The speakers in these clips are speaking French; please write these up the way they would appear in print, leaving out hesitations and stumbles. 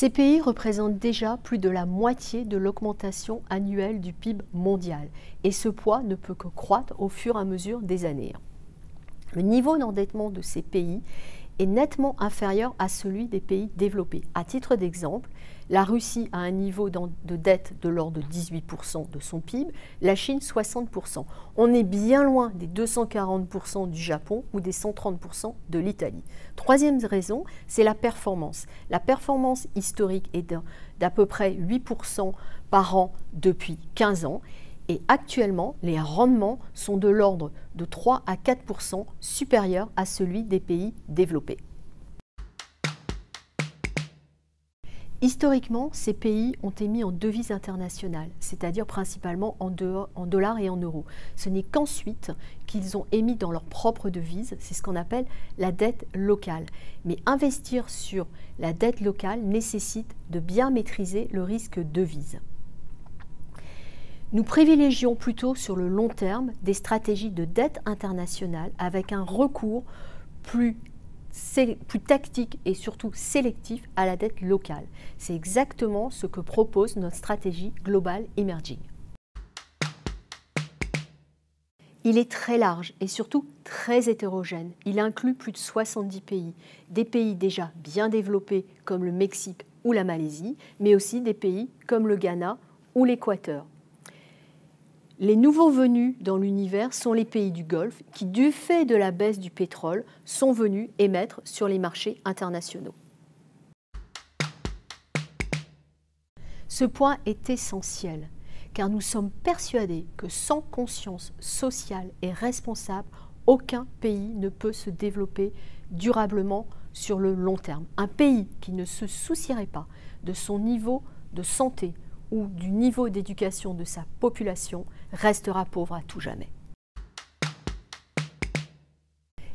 Ces pays représentent déjà plus de la moitié de l'augmentation annuelle du PIB mondial et ce poids ne peut que croître au fur et à mesure des années. Le niveau d'endettement de ces pays est nettement inférieur à celui des pays développés. À titre d'exemple, la Russie a un niveau de dette de l'ordre de 18% de son PIB, la Chine 60%. On est bien loin des 240% du Japon ou des 130% de l'Italie. Troisième raison, c'est la performance. La performance historique est d'à peu près 8% par an depuis 15 ans. Et actuellement, les rendements sont de l'ordre de 3 à 4% supérieurs à celui des pays développés. Historiquement, ces pays ont émis en devises internationales, c'est-à-dire principalement en dollars et en euros. Ce n'est qu'ensuite qu'ils ont émis dans leur propre devise, c'est ce qu'on appelle la dette locale. Mais investir sur la dette locale nécessite de bien maîtriser le risque devise. Nous privilégions plutôt sur le long terme des stratégies de dette internationale avec un recours plus tactique et surtout sélectif à la dette locale. C'est exactement ce que propose notre stratégie Global Emerging. Il est très large et surtout très hétérogène. Il inclut plus de 70 pays, des pays déjà bien développés comme le Mexique ou la Malaisie, mais aussi des pays comme le Ghana ou l'Équateur. Les nouveaux venus dans l'univers sont les pays du Golfe qui, du fait de la baisse du pétrole, sont venus émettre sur les marchés internationaux. Ce point est essentiel car nous sommes persuadés que sans conscience sociale et responsable, aucun pays ne peut se développer durablement sur le long terme. Un pays qui ne se soucierait pas de son niveau de santé ou du niveau d'éducation de sa population restera pauvre à tout jamais.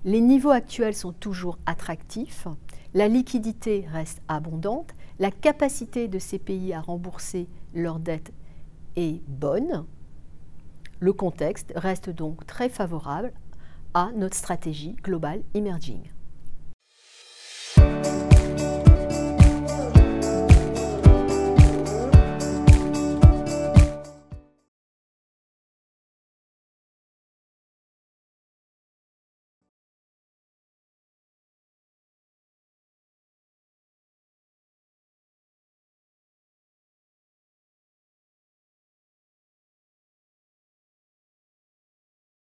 Les niveaux actuels sont toujours attractifs, la liquidité reste abondante, la capacité de ces pays à rembourser leurs dettes est bonne. Le contexte reste donc très favorable à notre stratégie Global Emerging.